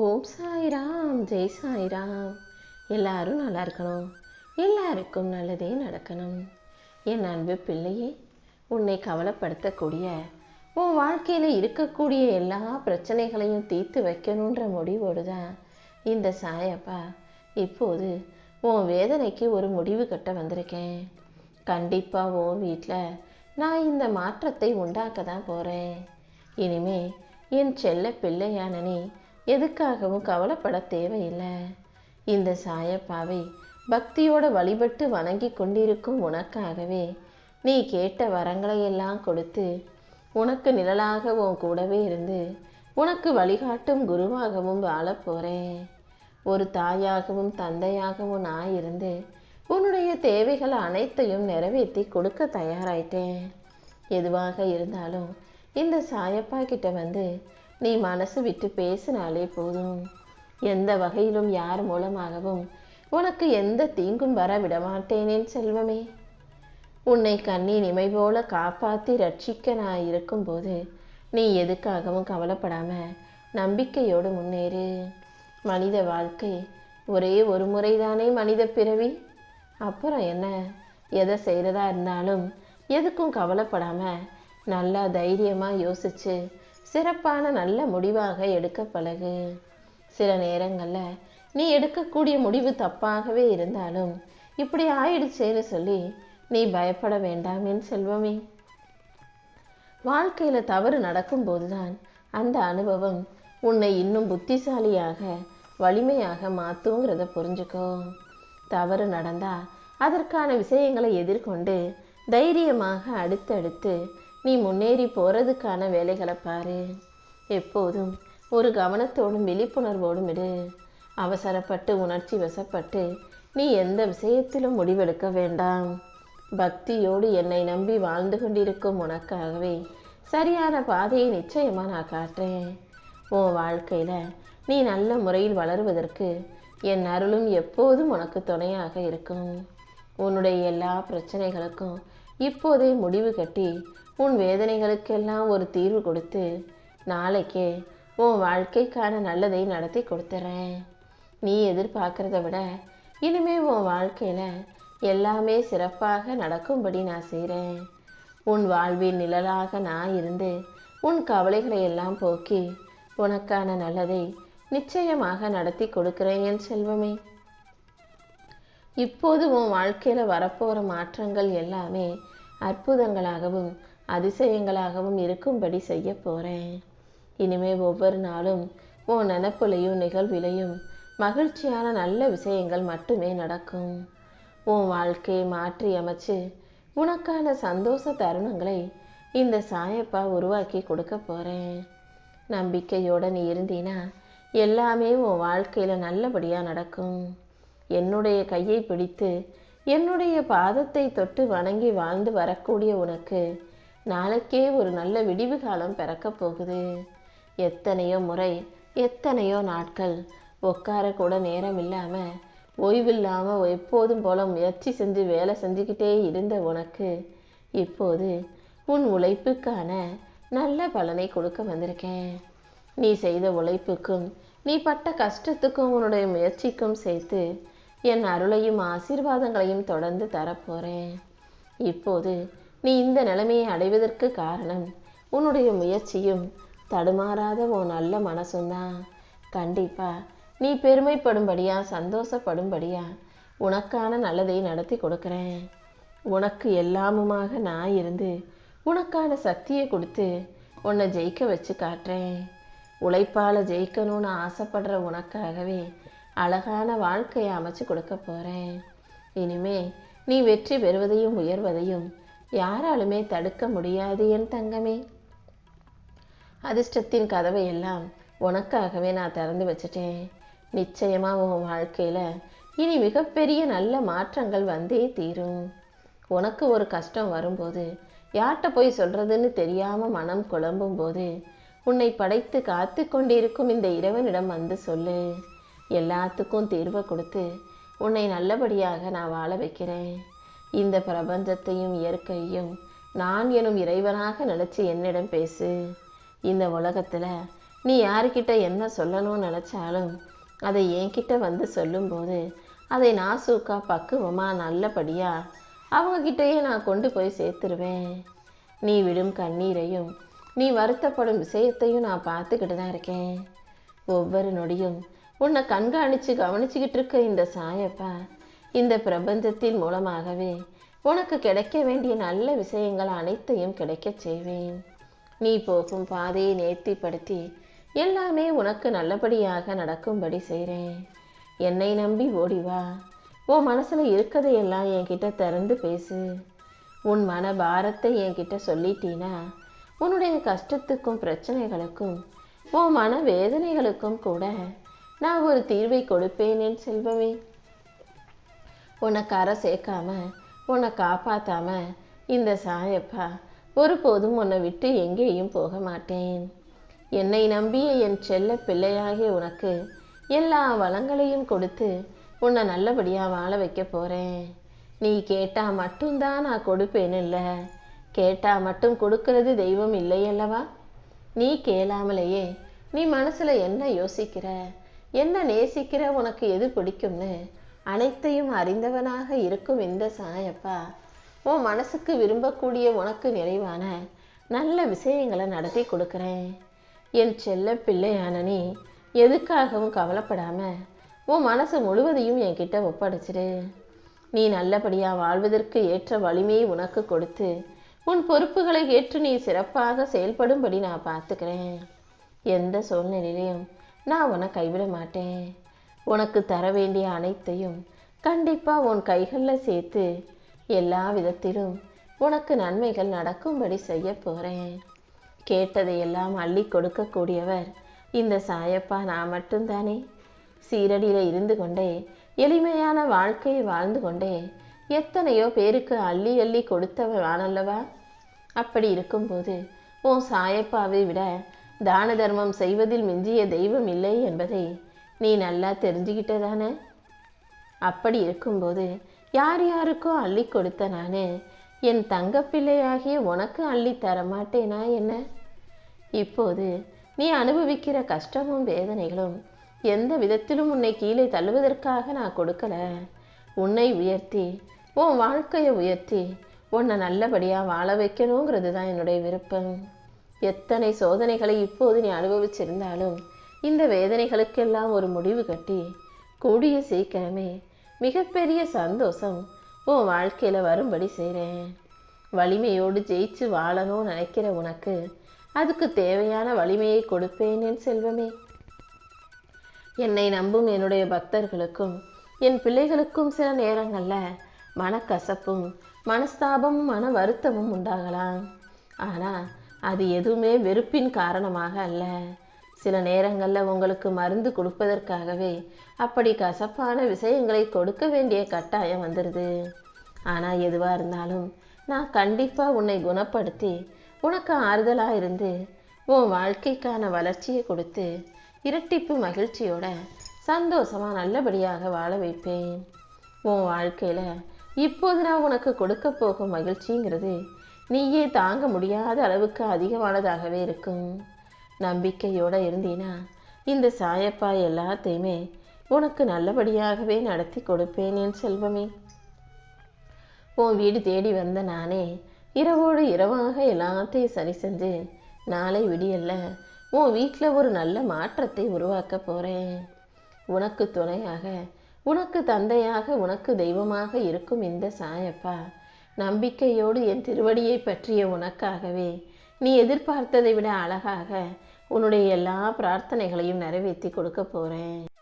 ஓம் சாய்ராம், ஜெய் சாய்ராம். எல்லாரும் நல்லா இருக்கணும், எல்லாருக்கும் நல்லதே நடக்கணும். என் அன்பு பிள்ளையே, உன்னை கவலைப்படுத்தக்கூடிய உன் வாழ்க்கையில் இருக்கக்கூடிய எல்லா பிரச்சனைகளையும் தீர்த்து வைக்கணுன்ற முடிவோடு தான் இந்த சாயப்பா இப்போது உன் வேதனைக்கு ஒரு முடிவு கட்ட வந்திருக்கேன். கண்டிப்பாக உன் வீட்டில் நான் இந்த மாற்றத்தை உண்டாக்க தான் போகிறேன். இனிமே என் செல்ல பிள்ளையான நீ எதுக்காகவும் கவலைப்பட தேவையில்லை. இந்த சாயப்பாவை பக்தியோட வழிபட்டு வணங்கி கொண்டிருக்கும் உனக்காகவே நீ கேட்ட வரங்களை எல்லாம் கொடுத்து உனக்கு நிழலாக உன் கூடவே இருந்து உனக்கு வழிகாட்டும் குருவாகவும் வாழ போகிறேன். ஒரு தாயாகவும் தந்தையாகவும் நான் இருந்து உன்னுடைய தேவைகள் அனைத்தையும் நிறைவேற்றி கொடுக்க தயாராயிட்டேன். எதுவாக இருந்தாலும் இந்த சாயப்பா கிட்ட வந்து நீ மனசு விட்டு பேசினாலே போதும். எந்த வகையிலும் யார் மூலமாகவும் உனக்கு எந்த தீங்கும் வர விடமாட்டேனேன் செல்வமே. உன்னை கண்ணின் இமை போல காப்பாற்றி ரட்சிக்க நான் இருக்கும்போது நீ எதுக்காகவும் கவலைப்படாம நம்பிக்கையோடு முன்னேறு. மனித வாழ்க்கை ஒரே ஒரு முறைதானே மனித பிறவி. அப்புறம் என்ன, எதை செய்கிறதா இருந்தாலும் எதுக்கும் கவலைப்படாம நல்லா தைரியமாக யோசிச்சு சிறப்பான நல்ல முடிவாக எடுக்க பழகு. சில நேரங்களில் நீ எடுக்கக்கூடிய முடிவு தப்பாகவே இருந்தாலும் இப்படி ஆயிடுச்சேன்னு சொல்லி நீ பயப்பட வேண்டாம் என் செல்வமே. வாழ்க்கையில் தவறு நடக்கும்போது தான் அந்த அனுபவம் உன்னை இன்னும் புத்திசாலியாக வலிமையாக மாற்றுங்கிறத புரிஞ்சுக்கோ. தவறு நடந்தா அதற்கான விஷயங்களை எதிர்கொண்டு தைரியமாக அடுத்தடுத்து நீ முன்னேறி போகிறதுக்கான வேலைகளை பாரு. எப்போதும் ஒரு கவனத்தோடும் விழிப்புணர்வோடும் இரு. அவசரப்பட்டு உணர்ச்சி வசப்பட்டு நீ எந்த விஷயத்திலும் முடிவெடுக்க வேண்டாம். பக்தியோடு என்னை நம்பி வாழ்ந்து கொண்டிருக்கும் உனக்காகவே சரியான பாதையை நிச்சயமாக நான் காட்டுறேன். உன் வாழ்க்கையில் நீ நல்ல முறையில் வளருவதற்கு என் அருளும் எப்போதும் உனக்கு துணையாக இருக்கும். உன்னுடைய எல்லா பிரச்சனைகளுக்கும் இப்போதே முடிவு கட்டி உன் வேதனைகளுக்கெல்லாம் ஒரு தீர்வு கொடுத்து நாளைக்கே உன் வாழ்க்கைக்கான நல்லதை நடத்தி கொடுத்துறேன். நீ எதிர்பார்க்கிறத விட இனிமே உன் வாழ்க்கையில் எல்லாமே சிறப்பாக நடக்கும்படி நான் செய்கிறேன். உன் வாழ்வின் நிழலாக நான் இருந்து உன் கவலைகளை எல்லாம் போக்கி உனக்கான நல்லதை நிச்சயமாக நடத்தி கொடுக்கிறேன் என் செல்வமே. இப்போது உன் வாழ்க்கையில் வரப்போகிற மாற்றங்கள் எல்லாமே அற்புதங்களாகவும் அதிசயங்களாகவும் இருக்கும்படி செய்ய போகிறேன். இனிமே ஒவ்வொரு நாளும் உன் நினப்புலையும் நிகழ்விலையும் மகிழ்ச்சியான நல்ல விஷயங்கள் மட்டுமே நடக்கும். உன் வாழ்க்கையை மாற்றி அமைச்சு உனக்கான சந்தோஷ தருணங்களை இந்த சாயப்பா உருவாக்கி கொடுக்க போகிறேன். நம்பிக்கையோடு நீ இருந்தீனா எல்லாமே உன் வாழ்க்கையில் நல்லபடியாக நடக்கும். என்னுடைய கையை பிடித்து என்னுடைய பாதத்தை தொட்டு வணங்கி வாழ்ந்து வரக்கூடிய உனக்கு நாளைக்கே ஒரு நல்ல விடிவு காலம் பிறக்க போகுது. எத்தனையோ முறை எத்தனையோ நாட்கள் உட்கார கூட நேரம் இல்லாமல் ஓய்வில்லாமல் எப்போதும் போல முயற்சி செஞ்சு வேலை செஞ்சுக்கிட்டே இருந்த உனக்கு இப்போது உன் உழைப்புக்கான நல்ல பலனை கொடுக்க வந்திருக்கேன். நீ செய்த உழைப்புக்கும் நீ பட்ட கஷ்டத்துக்கும் உன்னுடைய முயற்சிக்கும் சேர்த்து என் அருளையும் ஆசீர்வாதங்களையும் தொடர்ந்து தரப்போகிறேன். இப்போது நீ இந்த நிலைமையை அடைவதற்கு காரணம் உன்னுடைய முயற்சியும் தடுமாறாத உன் நல்ல மனசும்தான். கண்டிப்பாக நீ பெருமைப்படும்படியா சந்தோஷப்படும்படியா உனக்கான நல்லதை நடத்தி கொடுக்குறேன். உனக்கு எல்லாமுமாக நான் இருந்து உனக்கான சக்தியை கொடுத்து உன்னை ஜெயிக்க வச்சு காட்டுறேன். உழைப்பால் ஜெயிக்கணும்னு ஆசைப்படுற உனக்காகவே அழகான வாழ்க்கையை அமைச்சு கொடுக்க போகிறேன். இனிமே நீ வெற்றி பெறுவதையும் உயர்வதையும் யாராலுமே தடுக்க முடியாது என் தங்கமே. அதிர்ஷ்டத்தின் கதவை எல்லாம் உனக்காகவே நான் திறந்து வச்சுட்டேன். நிச்சயமாக உன் வாழ்க்கையில் இனி மிகப்பெரிய நல்ல மாற்றங்கள் வந்தே தீரும். உனக்கு ஒரு கஷ்டம் வரும்போது யார்கிட்ட போய் சொல்கிறதுன்னு தெரியாமல் மனம் குழம்பும் போது உன்னை படைத்து காத்து கொண்டிருக்கும் இந்த இறைவனிடம் வந்து சொல்லு. எல்லாத்துக்கும் தீர்வை கொடுத்து உன்னை நல்லபடியாக நான் வாழ வைக்கிறேன். இந்த பிரபஞ்சத்தையும் இயற்கையும் நான் எனும் இறைவனாக நினச்சி என்னிடம் பேசு. இந்த உலகத்தில் நீ யாருக்கிட்ட என்ன சொல்லணும்னு நினச்சாலும் அதை என்கிட்ட வந்து சொல்லும்போது அதை நாசூக்கா பக்குவமாக நல்லபடியாக அவங்கக்கிட்டேயே நான் கொண்டு போய் சேர்த்துருவேன். நீ விடும் கண்ணீரையும் நீ வருத்தப்படும் விஷயத்தையும் நான் பார்த்துக்கிட்டு தான் இருக்கேன். ஒவ்வொரு நொடியும் உன்னை கண்காணித்து கவனிச்சுக்கிட்டு இருக்க இந்த சாயப்பா இந்த பிரபஞ்சத்தின் மூலமாகவே உனக்கு கிடைக்க வேண்டிய நல்ல விஷயங்கள் அனைத்தையும் கிடைக்க செய்வேன். நீ போகும் பாதையை நேர்த்திப்படுத்தி எல்லாமே உனக்கு நல்லபடியாக நடக்கும்படி செய்கிறேன். என்னை நம்பி ஓடிவா. உன் மனசில் இருக்கதையெல்லாம் என்கிட்ட திறந்து பேசு. உன் மன பாரத்தை என்கிட்ட சொல்லிட்டீனா உன்னுடைய கஷ்டத்துக்கும் பிரச்சனைகளுக்கும் உன் மன வேதனைகளுக்கும் கூட நான் ஒரு தீர்வை கொடுப்பேன் என் செல்வமே. உன்னை கரை சேர்க்காம உன்னை காப்பாற்றாம இந்த சாயப்பா ஒருபோதும் உன்னை விட்டு எங்கேயும் போக மாட்டேன். என்னை நம்பிய என் செல்ல பிள்ளையாகிய உனக்கு எல்லா வளங்களையும் கொடுத்து உன்னை நல்லபடியாக வாழ வைக்க போகிறேன். நீ கேட்டால் மட்டும்தான் நான் கொடுப்பேன்னு இல்லை, கேட்டால் மட்டும் கொடுக்கறது தெய்வம் இல்லை அல்லவா? நீ கேளாமலேயே நீ மனசில் என்ன யோசிக்கிற, என்ன நேசிக்கிற, உனக்கு எது பிடிக்கும்னு அனைத்தையும் அறிந்தவனாக இருக்கும் இந்த சாயப்பா உன் மனசுக்கு விரும்பக்கூடிய உனக்கு நிறைவான நல்ல விஷயங்களை நடத்தி கொடுக்குறேன். என் செல்ல பிள்ளையான நீ எதுக்காகவும் கவலைப்படாம உன் மனசு முழுவதையும் என்கிட்ட ஒப்படைச்சிடு. நீ நல்லபடியாக வாழ்வதற்கு ஏற்ற வலிமையை உனக்கு கொடுத்து உன் பொறுப்புகளை ஏற்று நீ சிறப்பாக செயல்படும்படி நான் பார்த்துக்கிறேன். எந்த சூழ்நிலையிலையும் நான் உன்னை கைவிட மாட்டேன். உனக்கு தர வேண்டிய அனைத்தையும் கண்டிப்பாக உன் கைகளில் சேர்த்து எல்லா விதத்திலும் உனக்கு நன்மைகள் நடக்கும்படி செய்ய போகிறேன். கேட்டதையெல்லாம் அள்ளி கொடுக்கக்கூடியவர் இந்த சாயப்பா நான் மட்டும்தானே. சீரடியில் இருந்து கொண்டே எளிமையான வாழ்க்கையை வாழ்ந்து கொண்டே எத்தனையோ பேருக்கு அள்ளி அள்ளி கொடுத்தவன் வானல்லவா. அப்படி இருக்கும்போது உன் சாயப்பாவை விட தான தர்மம் செய்வதில் மிஞ்சிய தெய்வம் இல்லை என்பதை நீ நல்லா தெரிஞ்சுக்கிட்டதானே. அப்படி இருக்கும்போது யார் யாருக்கும் அள்ளி கொடுத்த நான் என் தங்கப்பிள்ளையாகிய உனக்கு அள்ளி தரமாட்டேனா என்ன? இப்போது நீ அனுபவிக்கிற கஷ்டமும் வேதனைகளும் எந்த விதத்திலும் உன்னை கீழே தள்ளுவதற்காக நான் கொடுக்கல. உன்னை உயர்த்தி உன் வாழ்க்கையை உயர்த்தி உன்னை நல்லபடியாக வாழ வைக்கணுங்கிறது தான் என்னுடைய விருப்பம். எத்தனை சோதனைகளை இப்போது நீ அனுபவிச்சிருந்தாலும் இந்த வேதனைகளுக்கெல்லாம் ஒரு முடிவு கட்டி கூடிய சீக்கிரமே மிகப்பெரிய சந்தோஷம் உன் வாழ்க்கையில் வரும்படி செய்கிறேன். வலிமையோடு ஜெயிச்சு வாழணும்னு நினைக்கிற உனக்கு அதுக்கு தேவையான வலிமையை கொடுப்பேன் என் செல்வமே. என்னை நம்பும் என்னுடைய பக்தர்களுக்கும் என் பிள்ளைகளுக்கும் சில நேரங்களில் மனக்கசப்பும் மனஸ்தாபமும் மன வருத்தமும் உண்டாகலாம். ஆனால் அது எதுவுமே வெறுப்பின் காரணமாக அல்ல. சில நேரங்களில் உங்களுக்கு மருந்து கொடுப்பதற்காகவே அப்படி கசப்பான விஷயங்களை கொடுக்க வேண்டிய கட்டாயம் வந்துடுது. ஆனால் எதுவாக இருந்தாலும் நான் கண்டிப்பாக உன்னை குணப்படுத்தி உனக்கு ஆறுதலாக இருந்து உன் வாழ்க்கைக்கான வளர்ச்சியை கொடுத்து இரட்டிப்பு மகிழ்ச்சியோட சந்தோஷமாக நல்லபடியாக வாழ வைப்பேன். உன் வாழ்க்கையில் இப்போது நான் உனக்கு கொடுக்க போகும் மகிழ்ச்சிங்கிறது நீயே தாங்க முடியாத அளவுக்கு அதிகமானதாகவே இருக்கும். நம்பிக்கையோடு இருந்தீனா இந்த சாயப்பா எல்லாத்தையுமே உனக்கு நல்லபடியாகவே நடத்தி கொடுப்பேன் என் செல்வமே. உன் வீடு தேடி வந்த நானே இரவோடு இரவாக எல்லாத்தையும் சரி செஞ்சு நாளை விடியல்ல உன் வீட்டில் ஒரு நல்ல மாற்றத்தை உருவாக்க போகிறேன். உனக்கு துணையாக, உனக்கு தந்தையாக, உனக்கு தெய்வமாக இருக்கும் இந்த சாயப்பா நம்பிக்கையோடு என் திருவடியை பற்றிய உனக்காகவே நீ எதிர்பார்த்ததை விட அழகாக உன்னுடைய எல்லா பிரார்த்தனைகளையும் நிறைவேற்றி கொடுக்க போகிறேன்.